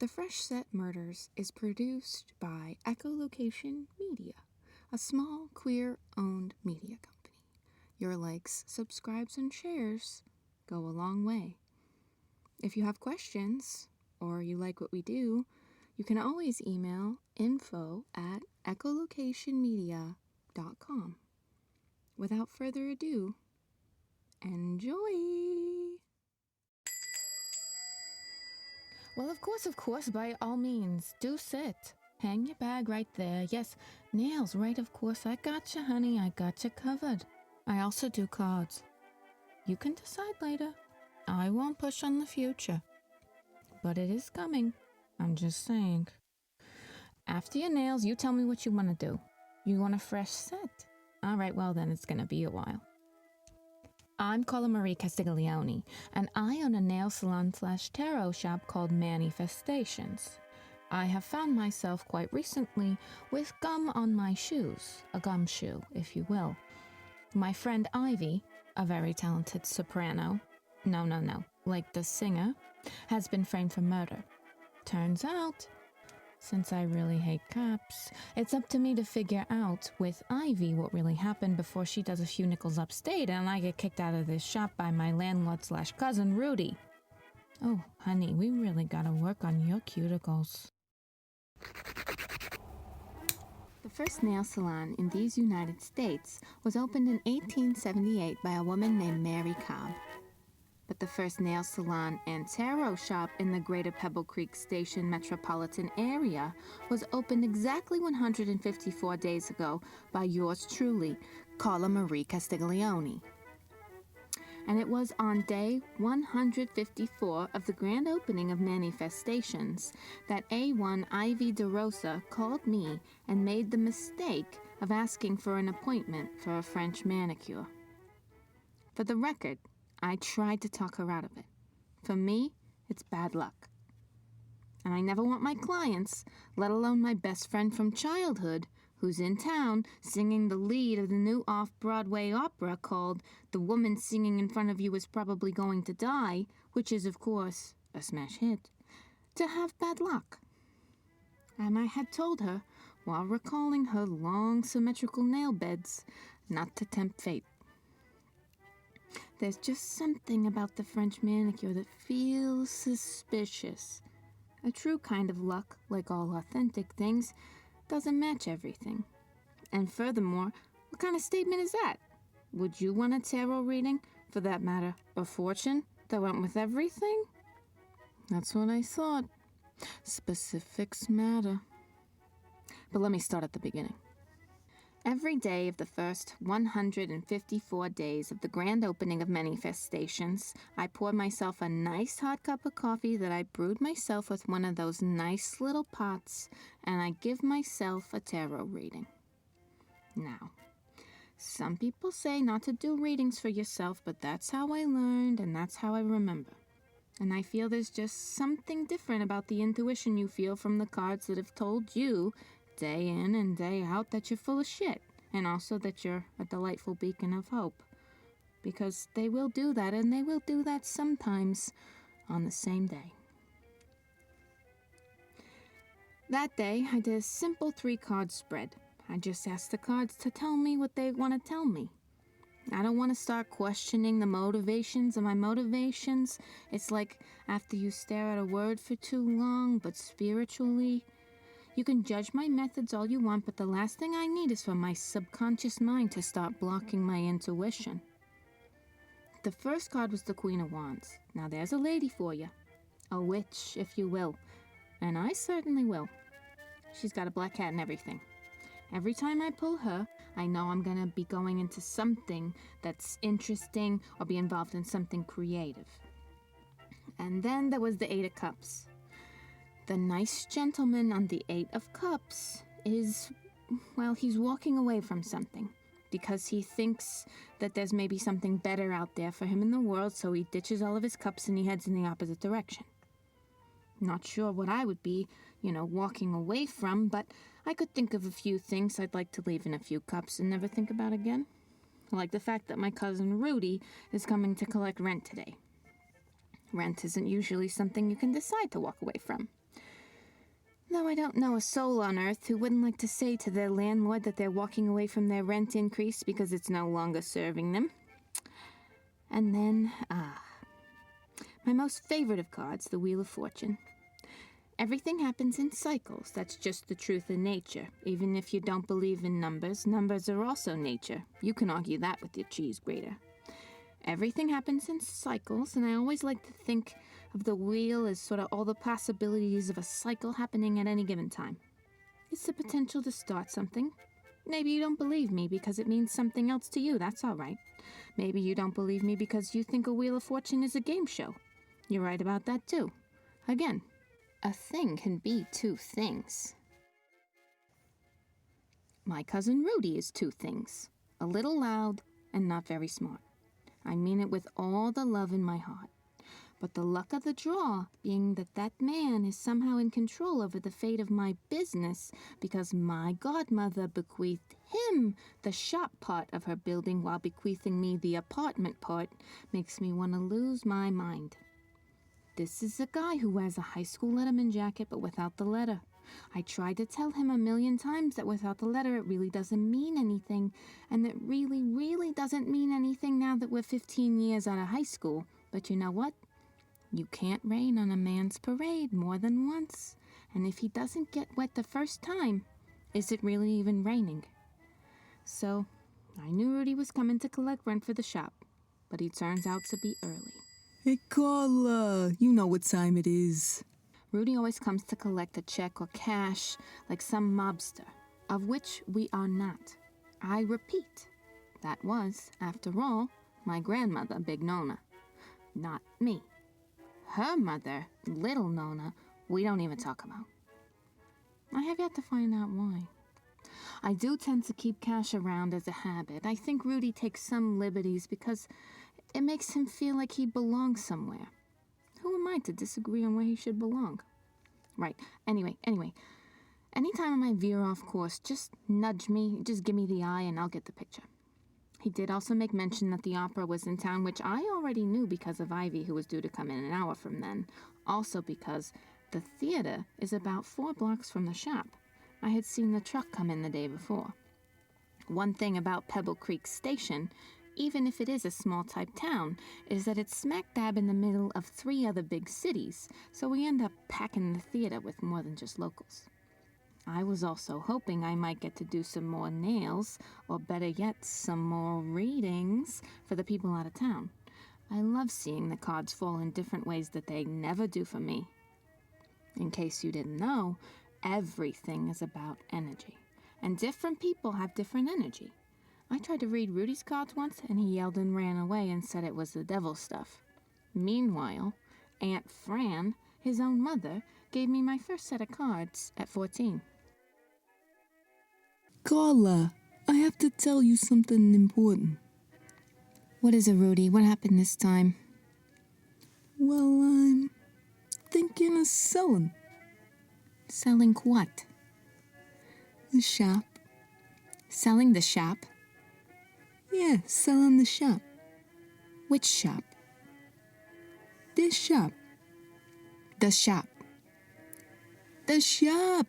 The Fresh Set Murders is produced by Echolocation Media, a small, queer-owned media company. Your likes, subscribes, and shares go a long way. If you have questions, or you like what we do, you can always email info@echolocationmedia.com. Without further ado, enjoy! Well, of course, by all means, do sit. Hang your bag right there. Yes, nails, right, of course. I gotcha, honey, I gotcha covered. I also do cards. You can decide later. I won't push on the future. But it is coming. I'm just saying. After your nails, you tell me what you want to do. You want a fresh set? All right, well then, it's going to be a while. I'm Carla Marie Castiglioni, and I own a nail salon/tarot shop called Mani-Festations. I have found myself quite recently with gum on my shoes, a gumshoe, if you will. My friend Ivy, a very talented soprano, no, like the singer, has been framed for murder. Turns out, since I really hate cops, it's up to me to figure out with Ivy what really happened before she does a few nickels upstate and I get kicked out of this shop by my landlord/cousin, Rudy. Oh, honey, we really gotta work on your cuticles. The first nail salon in these United States was opened in 1878 by a woman named Mary Cobb. But the first nail salon and tarot shop in the greater Pebble Creek Station metropolitan area was opened exactly 154 days ago by yours truly, Carla Marie Castiglioni. And it was on day 154 of the grand opening of Mani-Festations that A1 Ivy DeRosa called me and made the mistake of asking for an appointment for a French manicure. For the record, I tried to talk her out of it. For me, it's bad luck. And I never want my clients, let alone my best friend from childhood, who's in town singing the lead of the new off-Broadway opera called The Woman Singing in Front of You Is Probably Going to Die, which is, of course, a smash hit, to have bad luck. And I had told her, while recalling her long symmetrical nail beds, not to tempt fate. There's just something about the French manicure that feels suspicious. A true kind of luck, like all authentic things, doesn't match everything. And furthermore, what kind of statement is that? Would you want a tarot reading, for that matter, a fortune, that went with everything? That's what I thought. Specifics matter. But let me start at the beginning. Every day of the first 154 days of the grand opening of Mani-Festations, I poured myself a nice hot cup of coffee that I brewed myself with one of those nice little pots, and I give myself a tarot reading. Now, some people say not to do readings for yourself, but that's how I learned and that's how I remember. And I feel there's just something different about the intuition you feel from the cards that have told you day in and day out that you're full of shit, and also that you're a delightful beacon of hope. Because they will do that, and they will do that sometimes on the same day. That day, I did a simple 3-card spread. I just asked the cards to tell me what they want to tell me. I don't want to start questioning the motivations of my motivations. It's like after you stare at a word for too long, but spiritually, you can judge my methods all you want, but the last thing I need is for my subconscious mind to start blocking my intuition. The first card was the Queen of Wands. Now there's a lady for you. A witch, if you will. And I certainly will. She's got a black hat and everything. Every time I pull her, I know I'm going to be going into something that's interesting or be involved in something creative. And then there was the 8 of Cups. The nice gentleman on the 8 of Cups is, well, he's walking away from something because he thinks that there's maybe something better out there for him in the world, so he ditches all of his cups and he heads in the opposite direction. Not sure what I would be, walking away from, but I could think of a few things I'd like to leave in a few cups and never think about again. Like the fact that my cousin Rudy is coming to collect rent today. Rent isn't usually something you can decide to walk away from. Though I don't know a soul on earth who wouldn't like to say to their landlord that they're walking away from their rent increase because it's no longer serving them. And then, my most favorite of cards, the Wheel of Fortune. Everything happens in cycles. That's just the truth of nature. Even if you don't believe in numbers, numbers are also nature. You can argue that with your cheese grater. Everything happens in cycles, and I always like to think of the wheel as sort of all the possibilities of a cycle happening at any given time. It's the potential to start something. Maybe you don't believe me because it means something else to you. That's all right. Maybe you don't believe me because you think a Wheel of Fortune is a game show. You're right about that, too. Again, a thing can be two things. My cousin Rudy is two things. A little loud and not very smart. I mean it with all the love in my heart. But the luck of the draw being that man is somehow in control over the fate of my business because my godmother bequeathed him the shop part of her building while bequeathing me the apartment part makes me want to lose my mind. This is a guy who wears a high school letterman jacket but without the letter. I tried to tell him 1,000,000 times that without the letter it really doesn't mean anything, and it really, really doesn't mean anything now that we're 15 years out of high school. But you know what? You can't rain on a man's parade more than once, and if he doesn't get wet the first time, is it really even raining? So, I knew Rudy was coming to collect rent for the shop, but he turns out to be early. Hey, Carla, you know what time it is. Rudy always comes to collect a check or cash like some mobster, of which we are not. I repeat, that was, after all, my grandmother, Big Nona, not me. Her mother, Little Nona, we don't even talk about. I have yet to find out why. I do tend to keep cash around as a habit. I think Rudy takes some liberties because it makes him feel like he belongs somewhere. Who am I to disagree on where he should belong? Right. Anyway. Anytime I might veer off course, just nudge me, just give me the eye, and I'll get the picture. He did also make mention that the opera was in town, which I already knew because of Ivy, who was due to come in an hour from then. Also because the theater is about 4 blocks from the shop. I had seen the truck come in the day before. One thing about Pebble Creek Station, even if it is a small-type town, is that it's smack dab in the middle of 3 other big cities, so we end up packing the theater with more than just locals. I was also hoping I might get to do some more nails, or better yet, some more readings for the people out of town. I love seeing the cards fall in different ways that they never do for me. In case you didn't know, everything is about energy, and different people have different energy. I tried to read Rudy's cards once, and he yelled and ran away and said it was the devil stuff. Meanwhile, Aunt Fran, his own mother, gave me my first set of cards at 14. Carla, I have to tell you something important. What is it, Rudy? What happened this time? Well, I'm thinking of selling. Selling what? The shop. Selling the shop? Yeah, selling the shop. Which shop? This shop. The shop. The shop!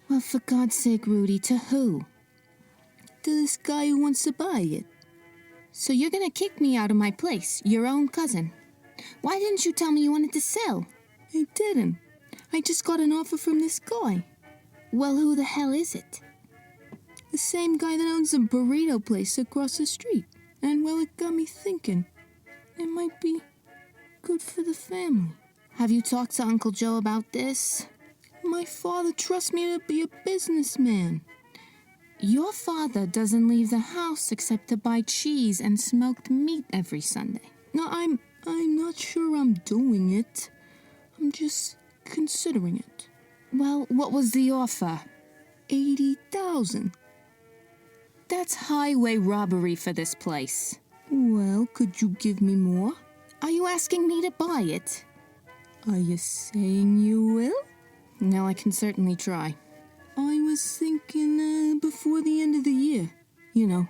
Well, for God's sake, Rudy, to who? To this guy who wants to buy it. So you're gonna kick me out of my place, your own cousin. Why didn't you tell me you wanted to sell? I didn't. I just got an offer from this guy. Well, who the hell is it? The same guy that owns a burrito place across the street. And, well, it got me thinking. It might be good for the family. Have you talked to Uncle Joe about this? My father trusts me to be a businessman. Your father doesn't leave the house except to buy cheese and smoked meat every Sunday. No, I'm not sure I'm doing it. I'm just considering it. Well, what was the offer? $80,000. That's highway robbery for this place. Well, could you give me more? Are you asking me to buy it? Are you saying you will? No, I can certainly try. I was thinking before the end of the year. You know,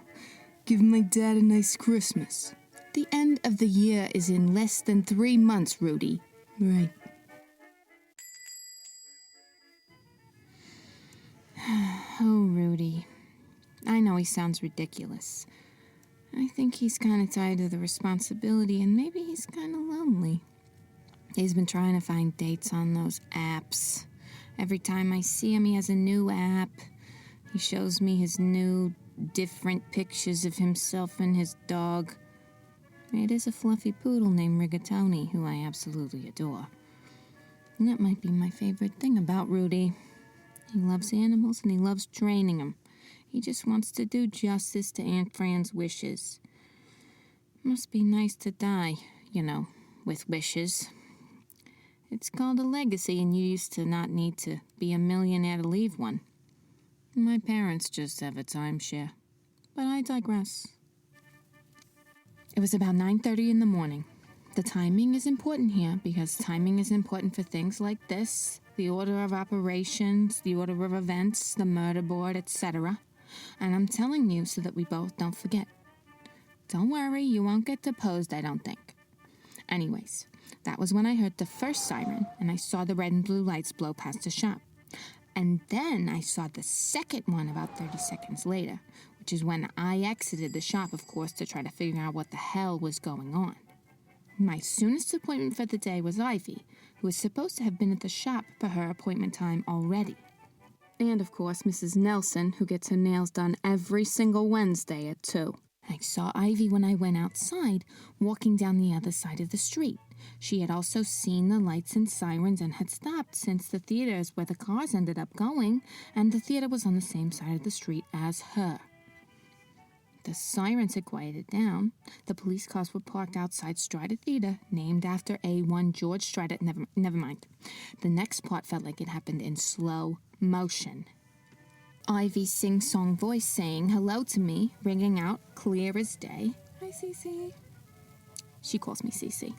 give my dad a nice Christmas. The end of the year is in less than 3 months, Rudy. Right. know he sounds ridiculous. I think he's kind of tired of the responsibility, and maybe he's kind of lonely. He's been trying to find dates on those apps. Every time I see him, he has a new app. He shows me his new, different pictures of himself and his dog. It is a fluffy poodle named Rigatoni, who I absolutely adore. And that might be my favorite thing about Rudy. He loves animals and he loves training them. He just wants to do justice to Aunt Fran's wishes. Must be nice to die, with wishes. It's called a legacy, and you used to not need to be a millionaire to leave one. My parents just have a timeshare. But I digress. It was about 9:30 in the morning. The timing is important here because timing is important for things like this, the order of operations, the order of events, the murder board, etc. And I'm telling you so that we both don't forget. Don't worry, you won't get deposed, I don't think. Anyways, that was when I heard the first siren and I saw the red and blue lights blow past the shop. And then I saw the second one about 30 seconds later, which is when I exited the shop, of course, to try to figure out what the hell was going on. My soonest appointment for the day was Ivy, who was supposed to have been at the shop for her appointment time already. And, of course, Mrs. Nelson, who gets her nails done every single Wednesday at 2. I saw Ivy when I went outside, walking down the other side of the street. She had also seen the lights and sirens and had stopped since the theater is where the cars ended up going, and the theater was on the same side of the street as her. The sirens had quieted down. The police cars were parked outside Strider Theater, named after A1 George Strider. Never mind. The next part felt like it happened in slow motion. Ivy's sing-song voice saying hello to me, ringing out clear as day. Hi, Cece. She calls me Cece.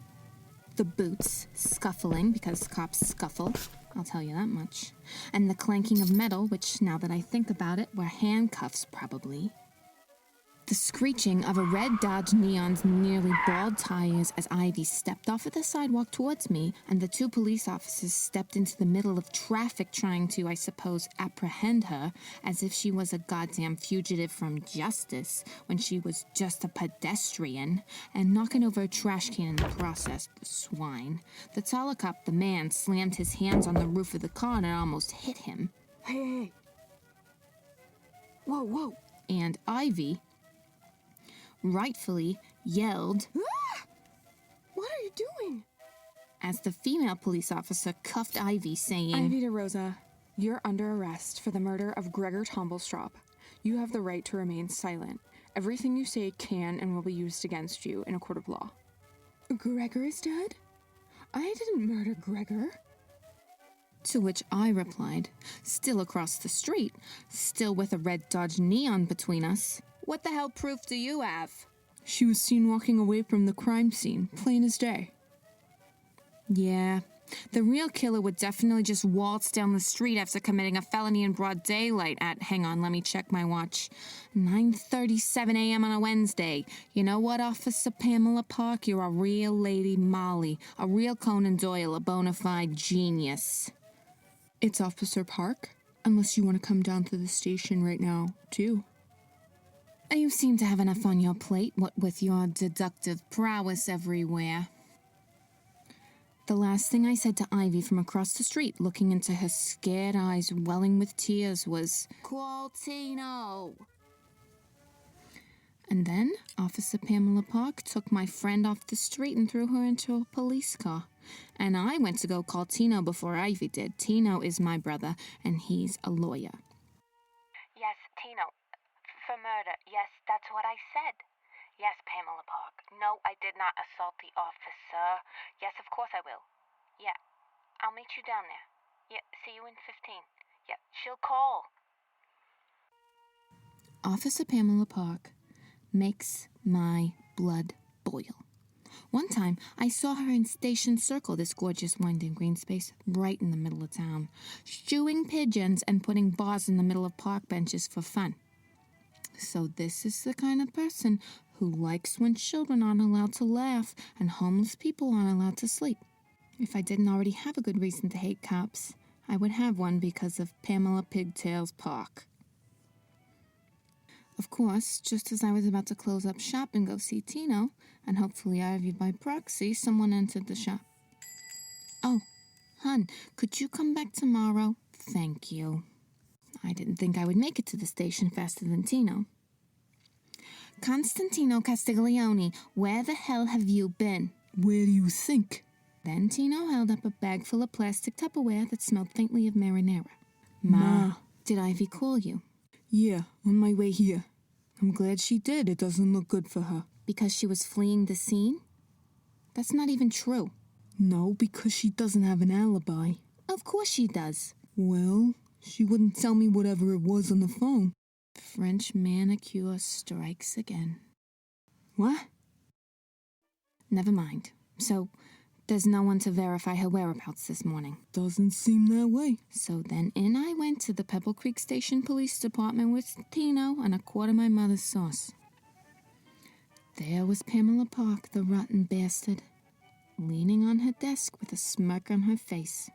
The boots scuffling, because cops scuffle, I'll tell you that much. And the clanking of metal, which, now that I think about it, were handcuffs, probably. The screeching of a red Dodge Neon's nearly bald tires as Ivy stepped off of the sidewalk towards me, and the 2 police officers stepped into the middle of traffic trying to, I suppose, apprehend her, as if she was a goddamn fugitive from justice, when she was just a pedestrian, and knocking over a trash can in the process, the swine. The taller cop, the man, slammed his hands on the roof of the car and it almost hit him. Hey. Whoa. And Ivy rightfully yelled, "Ah! What are you doing?" as the female police officer cuffed Ivy, saying, Ivy DeRosa, you're under arrest for the murder of Gregor Tomblestrop. You have the right to remain silent. Everything you say can and will be used against you in a court of law. Gregor is dead? I didn't murder Gregor. To which I replied, still across the street, still with a red Dodge Neon between us, "What the hell proof do you have?" She was seen walking away from the crime scene, plain as day. Yeah, the real killer would definitely just waltz down the street after committing a felony in broad daylight at, hang on, let me check my watch, 9:37 a.m. on a Wednesday. You know what, Officer Pamela Park? You're a real Lady Molly, a real Conan Doyle, a bona fide genius. It's Officer Park, unless you want to come down to the station right now, too. You seem to have enough on your plate, what with your deductive prowess everywhere. The last thing I said to Ivy from across the street, looking into her scared eyes welling with tears, was, "Call Tino." And then Officer Pamela Park took my friend off the street and threw her into a police car. And I went to go call Tino before Ivy did. Tino is my brother, and he's a lawyer. Yes, Tino. For murder. Yes, that's what I said. Yes, Pamela Park. No, I did not assault the officer. Yes, of course I will. Yeah, I'll meet you down there. Yeah, see you in 15. Yeah, she'll call. Officer Pamela Park makes my blood boil. One time, I saw her in Station Circle, this gorgeous winding green space right in the middle of town, shooing pigeons and putting bars in the middle of park benches for fun. So this is the kind of person who likes when children aren't allowed to laugh and homeless people aren't allowed to sleep. If I didn't already have a good reason to hate cops, I would have one because of Pamela Pigtails Park. Of course, just as I was about to close up shop and go see Tino, and hopefully Ivy by proxy, someone entered the shop. Oh, hun, could you come back tomorrow? Thank you. I didn't think I would make it to the station faster than Tino. Constantino Castiglioni, where the hell have you been? Where do you think? Then Tino held up a bag full of plastic Tupperware that smelled faintly of marinara. Ma. Did Ivy call you? Yeah, on my way here. I'm glad she did. It doesn't look good for her. Because she was fleeing the scene? That's not even true. No, because she doesn't have an alibi. Of course she does. Well, she wouldn't tell me whatever it was on the phone. French manicure strikes again. What? Never mind. So, there's no one to verify her whereabouts this morning. Doesn't seem that way. So then in I went to the Pebble Creek Station Police Department with Tino and a quart of my mother's sauce. There was Pamela Park, the rotten bastard, leaning on her desk with a smirk on her face.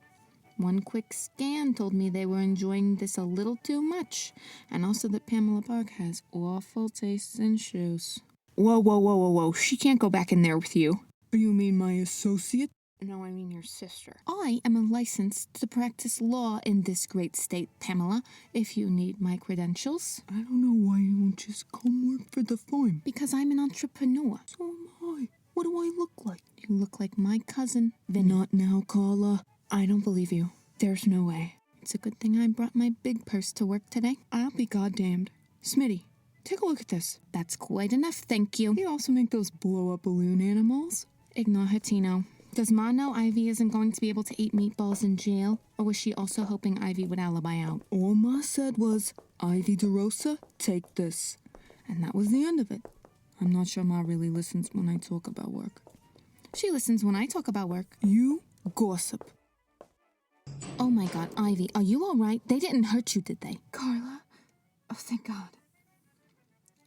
One quick scan told me they were enjoying this a little too much, and also that Pamela Park has awful taste in shoes. Whoa. She can't go back in there with you. You mean my associate? No, I mean your sister. I am licensed to practice law in this great state, Pamela, if you need my credentials. I don't know why you won't just come work for the farm. Because I'm an entrepreneur. So am I. What do I look like? You look like my cousin, Vinny. Not now, Carla. I don't believe you. There's no way. It's a good thing I brought my big purse to work today. I'll be goddamned. Smitty, take a look at this. That's quite enough, thank you. You also make those blow-up balloon animals? Ignore her, Tino. Does Ma know Ivy isn't going to be able to eat meatballs in jail? Or was she also hoping Ivy would alibi out? All Ma said was, Ivy DeRosa, take this. And that was the end of it. I'm not sure Ma really listens when I talk about work. She listens when I talk about work. You gossip. Oh my God, Ivy, are you all right? They didn't hurt you, did they? Carla? Oh, thank God.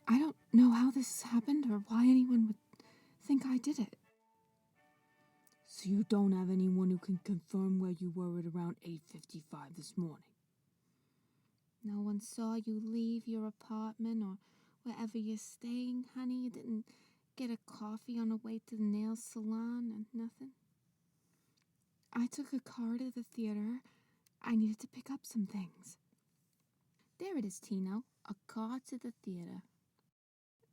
I don't know how this happened or why anyone would think I did it. So you don't have anyone who can confirm where you were at around 8:55 this morning? No one saw you leave your apartment or wherever you're staying, honey? You didn't get a coffee on the way to the nail salon and nothing? I took a car to the theater. I needed to pick up some things. There it is, Tino. A car to the theater.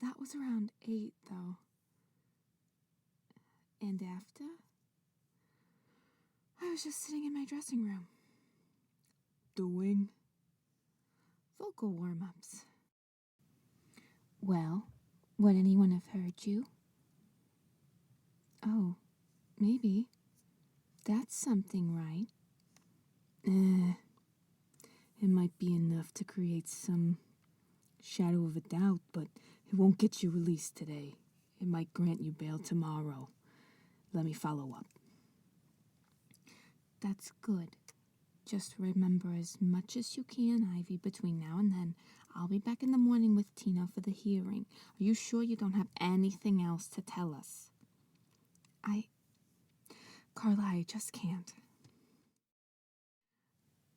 That was around 8, though. And after? I was just sitting in my dressing room. Doing? Vocal warm-ups. Well, would anyone have heard you? Oh, maybe. That's something, right? It might be enough to create some shadow of a doubt, but it won't get you released today. It might grant you bail tomorrow. Let me follow up. That's good. Just remember as much as you can, Ivy, between now and then. I'll be back in the morning with Tino for the hearing. Are you sure you don't have anything else to tell us? Carla, I just can't.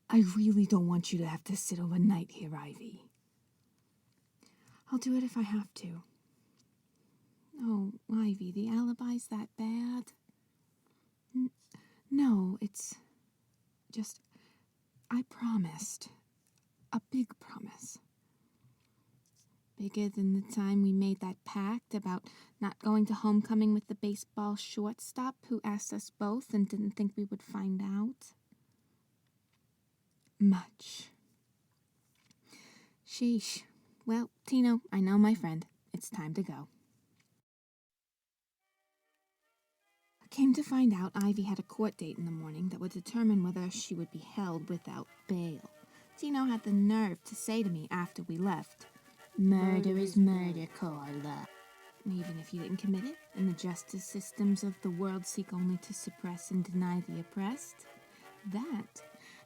I really don't want you to have to sit overnight here, Ivy. I'll do it if I have to. Oh, Ivy, the alibi's that bad? No, it's just, I promised. A big promise. Bigger than the time we made that pact about not going to homecoming with the baseball shortstop who asked us both and didn't think we would find out? Much. Sheesh. Well, Tino, I know my friend. It's time to go. I came to find out Ivy had a court date in the morning that would determine whether she would be held without bail. Tino had the nerve to say to me after we left, "Murder is murder, Carla. Even if you didn't commit it, and the justice systems of the world seek only to suppress and deny the oppressed."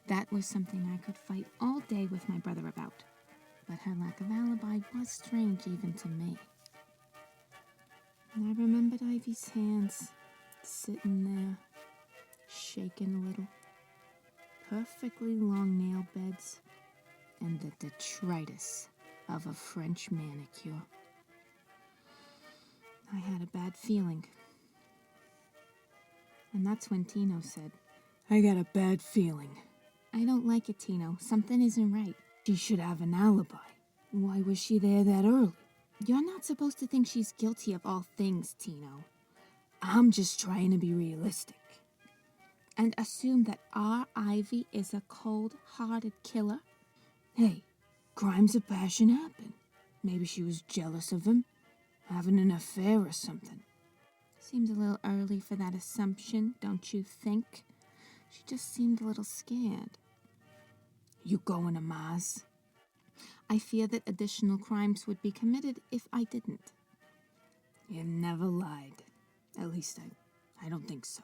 That was something I could fight all day with my brother about. But her lack of alibi was strange even to me. And I remembered Ivy's hands, sitting there, shaking a little. Perfectly long nail beds, and the detritus of a French manicure. I had a bad feeling. And that's when Tino said, I got a bad feeling. I don't like it, Tino. Something isn't right. She should have an alibi. Why was she there that early? You're not supposed to think she's guilty of all things, Tino. I'm just trying to be realistic. And assume that our Ivy is a cold-hearted killer? Hey, crimes of passion happen. Maybe she was jealous of him, having an affair or something. Seems a little early for that assumption, don't you think? She just seemed a little scared. You going to Mars? I fear that additional crimes would be committed if I didn't. You never lied. At least I don't think so.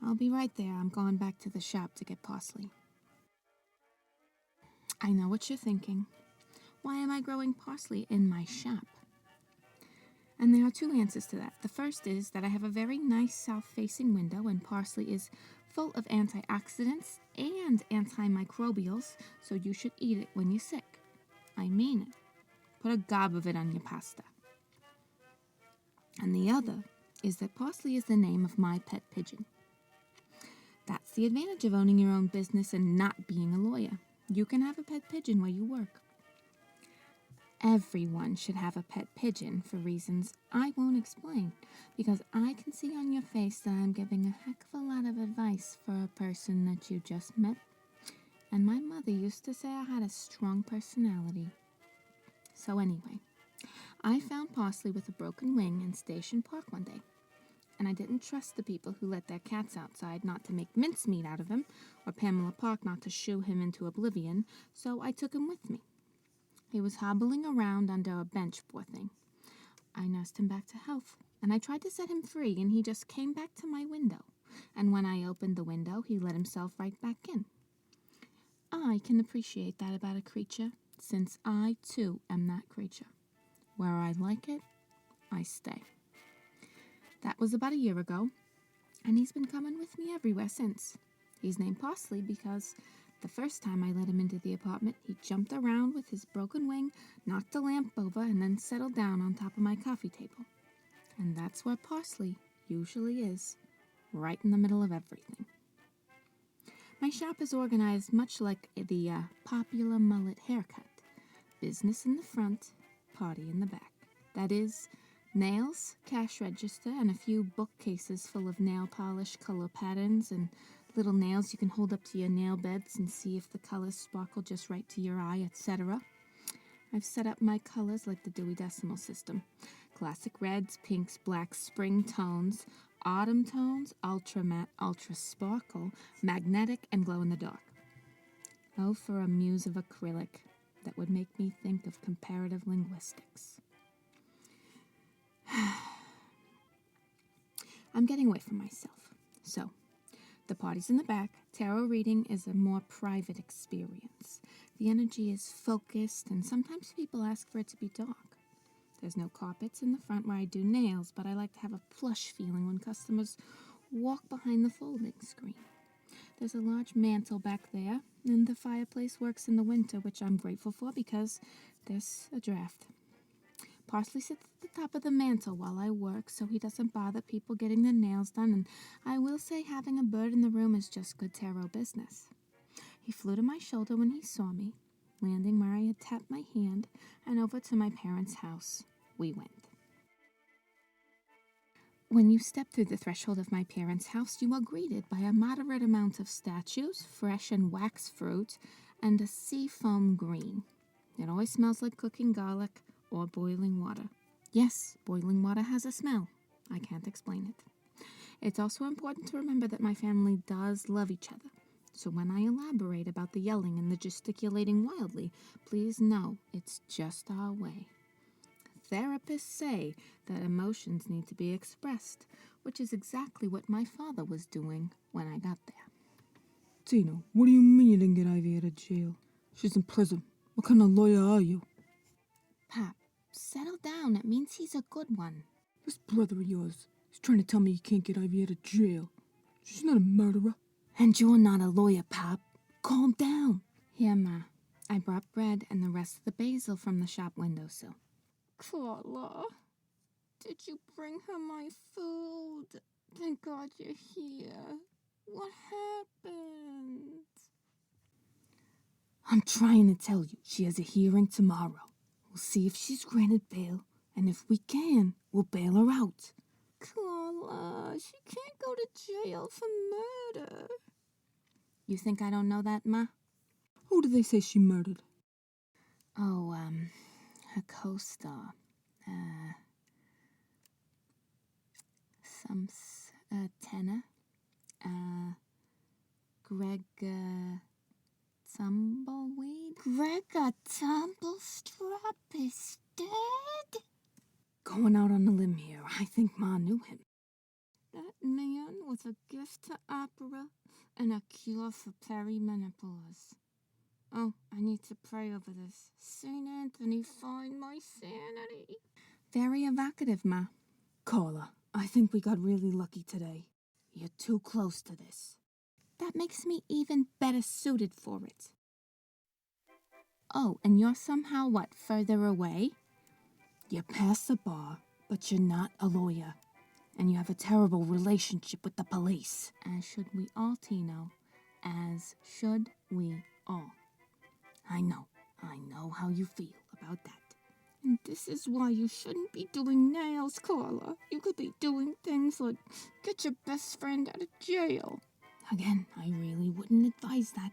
I'll be right there. I'm going back to the shop to get parsley. I know what you're thinking. Why am I growing parsley in my shop? And there are two answers to that. The first is that I have a very nice south-facing window, and parsley is full of antioxidants and antimicrobials, so you should eat it when you're sick. I mean it. Put a gob of it on your pasta. And the other is that parsley is the name of my pet pigeon. That's the advantage of owning your own business and not being a lawyer. You can have a pet pigeon where you work. Everyone should have a pet pigeon for reasons I won't explain, because I can see on your face that I'm giving a heck of a lot of advice for a person that you just met. And my mother used to say I had a strong personality. So anyway, I found parsley with a broken wing in Station Park one day. And I didn't trust the people who let their cats outside not to make mincemeat out of him, or Pamela Park not to shoo him into oblivion, so I took him with me. He was hobbling around under a bench, poor thing. I nursed him back to health, and I tried to set him free, and he just came back to my window. And when I opened the window, he let himself right back in. I can appreciate that about a creature, since I, too, am that creature. Where I like it, I stay. That was about a year ago, and he's been coming with me everywhere since. He's named Parsley because the first time I let him into the apartment, he jumped around with his broken wing, knocked the lamp over, and then settled down on top of my coffee table. And that's where Parsley usually is, right in the middle of everything. My shop is organized much like the popular mullet haircut. Business in the front, party in the back. That is, nails, cash register, and a few bookcases full of nail polish, color patterns, and little nails you can hold up to your nail beds and see if the colors sparkle just right to your eye, etc. I've set up my colors like the Dewey Decimal System. Classic reds, pinks, blacks, spring tones, autumn tones, ultra matte, ultra sparkle, magnetic, and glow in the dark. Oh, for a muse of acrylic that would make me think of comparative linguistics. I'm getting away from myself. So, the party's in the back. Tarot reading is a more private experience. The energy is focused, and sometimes people ask for it to be dark. There's no carpets in the front where I do nails, but I like to have a plush feeling when customers walk behind the folding screen. There's a large mantle back there, and the fireplace works in the winter, which I'm grateful for because there's a draft. Parsley sits at the top of the mantle while I work, so he doesn't bother people getting their nails done, and I will say having a bird in the room is just good tarot business. He flew to my shoulder when he saw me, landing where I had tapped my hand, and over to my parents' house we went. When you step through the threshold of my parents' house, you are greeted by a moderate amount of statues, fresh and wax fruit, and a seafoam green. It always smells like cooking garlic or boiling water. Yes, boiling water has a smell. I can't explain it. It's also important to remember that my family does love each other. So when I elaborate about the yelling and the gesticulating wildly, please know it's just our way. Therapists say that emotions need to be expressed, which is exactly what my father was doing when I got there. Tino, what do you mean you didn't get Ivy out of jail? She's in prison. What kind of lawyer are you? Pop, settle down. It means he's a good one. This brother of yours, he's trying to tell me you can't get Ivy out of jail. She's not a murderer. And you're not a lawyer, Pop. Calm down. Here, Ma. I brought bread and the rest of the basil from the shop windowsill. Carla, did you bring her my food? Thank God you're here. What happened? I'm trying to tell you, she has a hearing tomorrow. We'll see if she's granted bail, and if we can, we'll bail her out. Carla, she can't go to jail for murder. You think I don't know that, Ma? Who did they say she murdered? Oh, her co-star. Some tenor. Greg, Tumbleweed? Gregor Tumblestrop is dead? Going out on a limb here, I think Ma knew him. That man was a gift to opera and a cure for perimenopause. Oh, I need to pray over this. Saint Anthony, find my sanity. Very evocative, Ma. Carla, I think we got really lucky today. You're too close to this. That makes me even better suited for it. Oh, and you're somehow, what, further away? You're past the bar, but you're not a lawyer. And you have a terrible relationship with the police. As should we all, Tino. As should we all. I know how you feel about that. And this is why you shouldn't be doing nails, Carla. You could be doing things like get your best friend out of jail. Again, I really wouldn't advise that.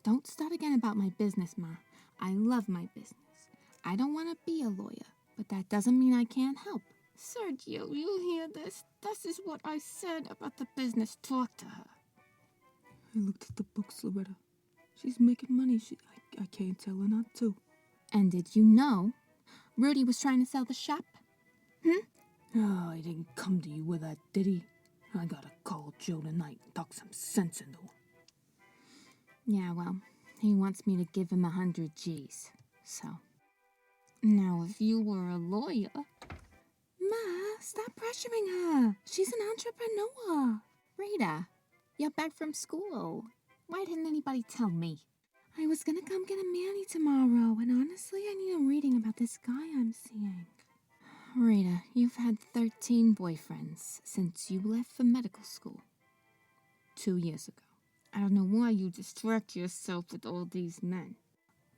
Don't start again about my business, Ma. I love my business. I don't want to be a lawyer, but that doesn't mean I can't help. Sergio, you hear this? This is what I said about the business. Talk to her. I looked at the books, Loretta. She's making money. I can't tell her not to. And did you know Rudy was trying to sell the shop? Oh, he didn't come to you with that, did he? I gotta call Joe tonight and talk some sense into him. Yeah, well, he wants me to give him 100 G's, so. Now, if you were a lawyer... Ma, stop pressuring her. She's an entrepreneur. Rita, you're back from school. Why didn't anybody tell me? I was gonna come get a mani tomorrow, and honestly, I need a reading about this guy I'm seeing. Rita, you've had 13 boyfriends since you left for medical school. 2 years ago. I don't know why you distract yourself with all these men.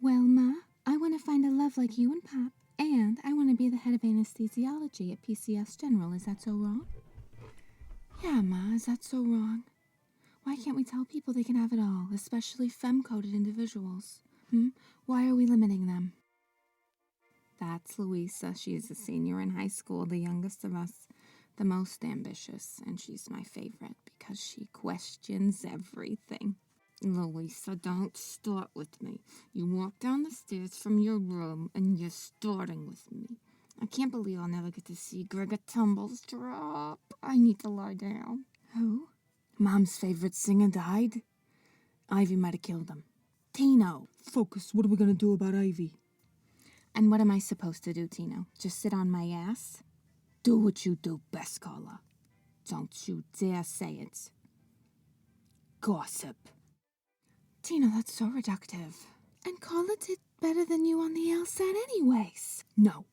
Well, Ma, I want to find a love like you and Pop, and I want to be the head of anesthesiology at PCS General. Is that so wrong? Yeah, Ma, is that so wrong? Why can't we tell people they can have it all, especially femme-coded individuals? Why are we limiting them? That's Louisa. She's a senior in high school, the youngest of us, the most ambitious, and she's my favorite because she questions everything. Louisa, don't start with me. You walk down the stairs from your room and you're starting with me. I can't believe I'll never get to see Gregor Tumblestrop. I need to lie down. Who? Mom's favorite singer died. Ivy might have killed him. Tino. Focus. What are we gonna do about Ivy? And what am I supposed to do, Tino? Just sit on my ass? Do what you do best, Carla. Don't you dare say it. Gossip. Tino, that's so reductive. And Carla did better than you on the LSAT anyways. No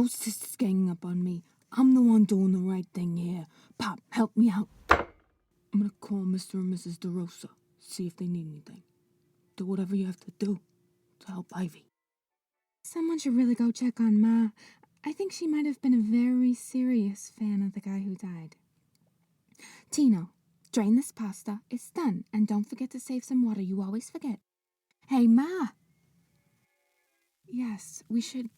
sisters ganging up on me. I'm the one doing the right thing here. Pop, help me out. I'm gonna call Mr. and Mrs. DeRosa, see if they need anything. Do whatever you have to do to help Ivy. Someone should really go check on Ma. I think she might have been a very serious fan of the guy who died. Tino, drain this pasta. It's done. And don't forget to save some water. You always forget. Hey, Ma. Yes, we should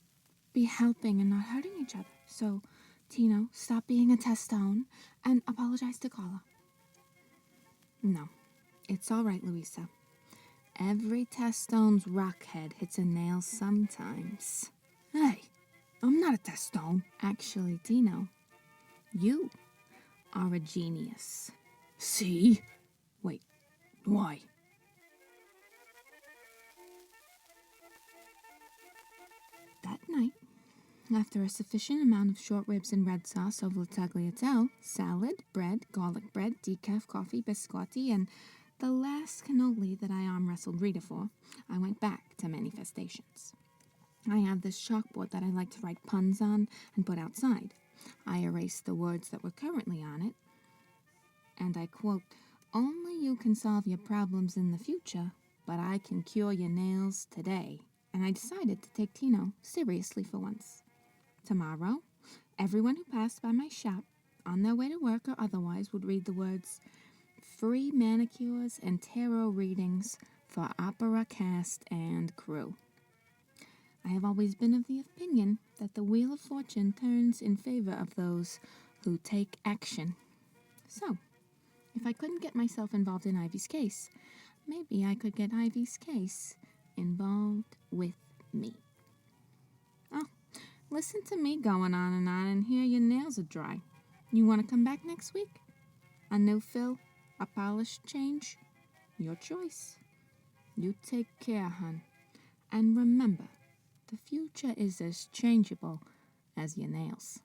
be helping and not hurting each other. So, Tino, stop being a testone and apologize to Carla. No, it's all right, Louisa. Every testone's rockhead hits a nail sometimes. Hey, I'm not a testone. Actually, Tino, you are a genius. See? Wait, why? That night, after a sufficient amount of short ribs and red sauce over tagliatelle, salad, bread, garlic bread, decaf coffee, biscotti, and the last cannoli that I arm wrestled Rita for, I went back to Mani-Festations. I have this chalkboard that I like to write puns on and put outside. I erased the words that were currently on it, and I quote, "Only you can solve your problems in the future, but I can cure your nails today." And I decided to take Tino seriously for once. Tomorrow, everyone who passed by my shop, on their way to work or otherwise, would read the words, "Free manicures and tarot readings for opera cast and crew." I have always been of the opinion that the wheel of fortune turns in favor of those who take action. So, if I couldn't get myself involved in Ivy's case, maybe I could get Ivy's case involved with me. Oh, listen to me going on and here your nails are dry. You want to come back next week? A new fill? A polish change? Your choice. You take care, hon. And remember, the future is as changeable as your nails.